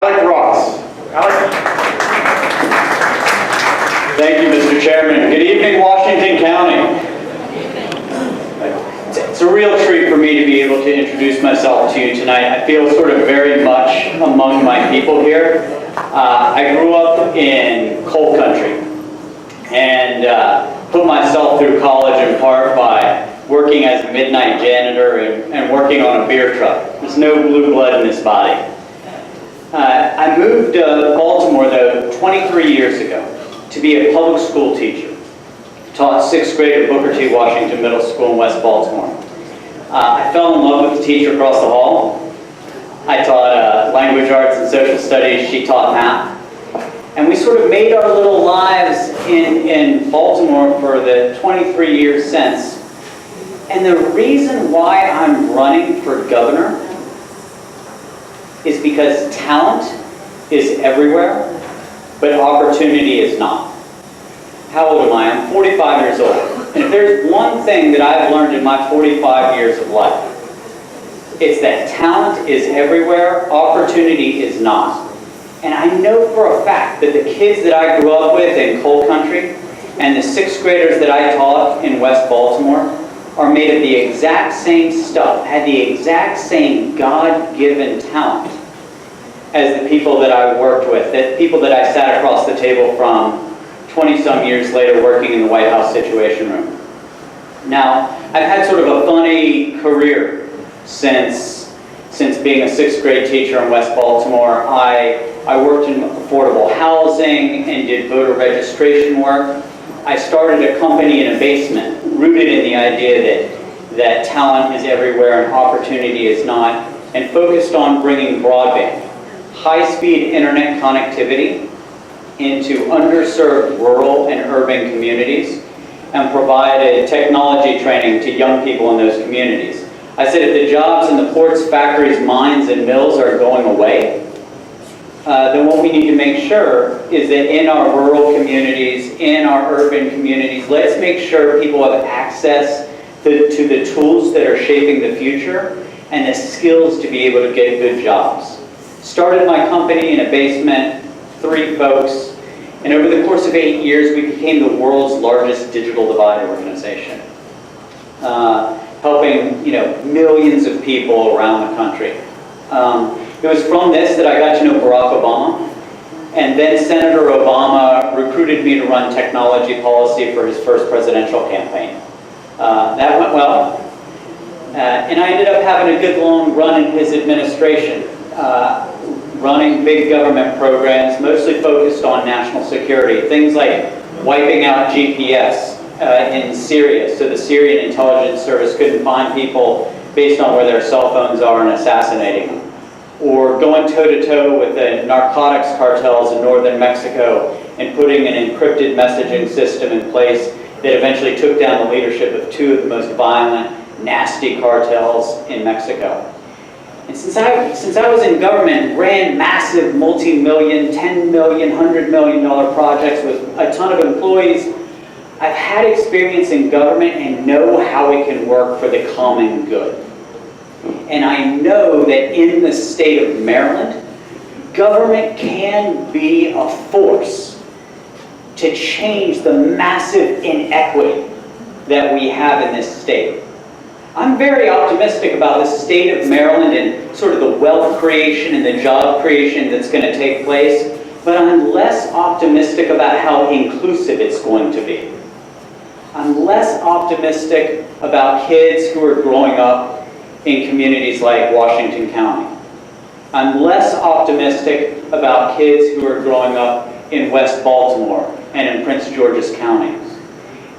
Alec Ross. Alec. Thank you, Mr. Chairman. Good evening, Washington County. It's a real treat for me to be able to introduce myself to you tonight. I feel sort of very much among my people here. I grew up in coal country and put myself through college in part by working as a midnight janitor and working on a beer truck. There's no blue blood in this body. I moved to Baltimore, though, 23 years ago to be a public school teacher. Taught 6th grade at Booker T. Washington Middle School in West Baltimore. I fell in love with the teacher across the hall. I taught language arts and social studies. She taught math. And we sort of made our little lives in Baltimore for the 23 years since. And the reason why I'm running for governor is because talent is everywhere, but opportunity is not. How old am I? I'm 45 years old. And if there's one thing that I've learned in my 45 years of life, it's that talent is everywhere, opportunity is not. And I know for a fact that the kids that I grew up with in coal country and the 6th graders that I taught in West Baltimore are made of the exact same stuff, had the exact same God-given talent as the people that I worked with, the people that I sat across the table from 20-some years later working in the White House Situation Room. Now, I've had sort of a funny career since being a 6th grade teacher in West Baltimore. I worked in affordable housing and did voter registration work. I started a company in a basement, rooted in the idea that talent is everywhere and opportunity is not, and focused on bringing broadband, high-speed internet connectivity into underserved rural and urban communities, and provided technology training to young people in those communities. I said if the jobs in the ports, factories, mines, and mills are going away, then what we need to make sure is that in our rural communities, in our urban communities, let's make sure people have access to the tools that are shaping the future and the skills to be able to get good jobs. Started my company in a basement, 3 folks, and over the course of 8 years, we became the world's largest digital divide organization, helping millions of people around the country. It was from this that I got to know Barack Obama, and then Senator Obama recruited me to run technology policy for his first presidential campaign. That went well, and I ended up having a good long run in his administration, running big government programs, mostly focused on national security, things like wiping out GPS in Syria, so the Syrian intelligence service couldn't find people based on where their cell phones are and assassinating them. Or going toe-to-toe with the narcotics cartels in northern Mexico and putting an encrypted messaging system in place that eventually took down the leadership of 2 of the most violent, nasty cartels in Mexico. And since I was in government, ran massive multi-million, $10 million, $100 million projects with a ton of employees, I've had experience in government and know how it can work for the common good. And I know that in the state of Maryland, government can be a force to change the massive inequity that we have in this state. I'm very optimistic about the state of Maryland and sort of the wealth creation and the job creation that's going to take place, but I'm less optimistic about how inclusive it's going to be. I'm less optimistic about kids who are growing up in communities like Washington County. I'm less optimistic about kids who are growing up in West Baltimore and in Prince George's County.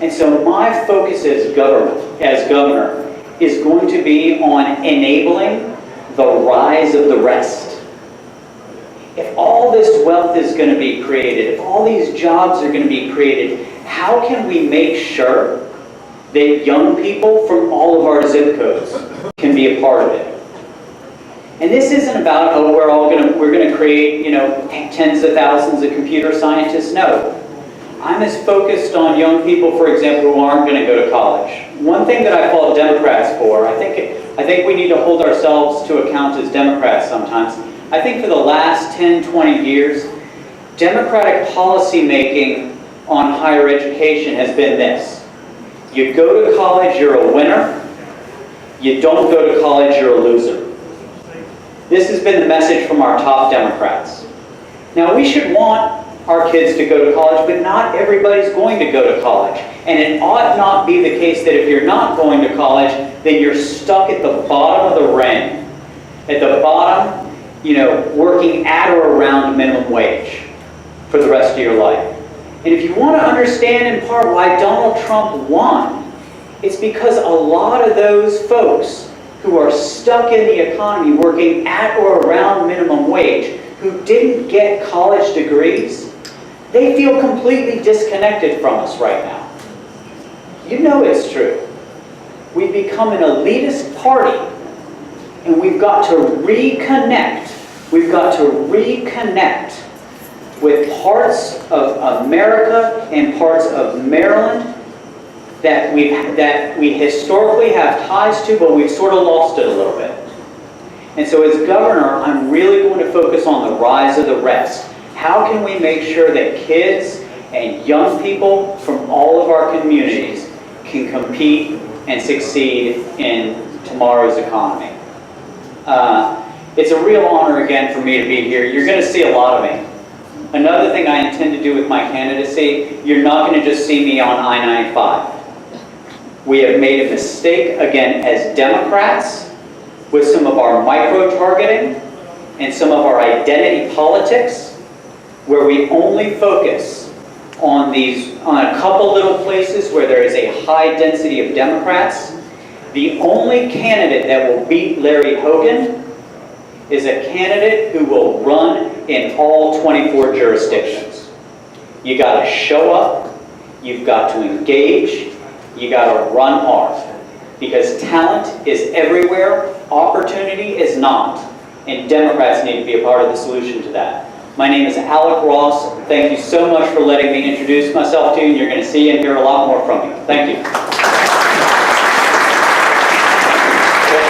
And so my focus as governor is going to be on enabling the rise of the rest. If all this wealth is going to be created, if all these jobs are going to be created, how can we make sure that young people from all of our zip codes can be a part of it? And this isn't about, oh, we're going to create, tens of thousands of computer scientists. No. I'm as focused on young people, for example, who aren't going to go to college. One thing that I fault Democrats for, I think we need to hold ourselves to account as Democrats sometimes. I think for the last 10, 20 years, Democratic policy making on higher education has been this. You go to college, you're a winner. You don't go to college, you're a loser. This has been the message from our top Democrats. Now, we should want our kids to go to college, but not everybody's going to go to college. And it ought not be the case that if you're not going to college, then you're stuck at the bottom of the ring. At the bottom, working at or around minimum wage for the rest of your life. And if you want to understand in part why Donald Trump won, it's because a lot of those folks who are stuck in the economy working at or around minimum wage, who didn't get college degrees, they feel completely disconnected from us right now. You know it's true. We've become an elitist party, and we've got to reconnect. We've got to reconnect with parts of America and parts of Maryland that we historically have ties to, but we've sort of lost it a little bit. And so as governor, I'm really going to focus on the rise of the rest. How can we make sure that kids and young people from all of our communities can compete and succeed in tomorrow's economy? It's a real honor again for me to be here. You're going to see a lot of me. Another thing I intend to do with my candidacy, you're not going to just see me on I-95. We have made a mistake, again, as Democrats, with some of our micro-targeting and some of our identity politics, where we only focus on a couple little places where there is a high density of Democrats. The only candidate that will beat Larry Hogan is a candidate who will run in all 24 jurisdictions. You got to show up, you've got to engage, you got to run hard. Because talent is everywhere, opportunity is not. And Democrats need to be a part of the solution to that. My name is Alec Ross. Thank you so much for letting me introduce myself to you, and you're going to see and hear a lot more from me. Thank you.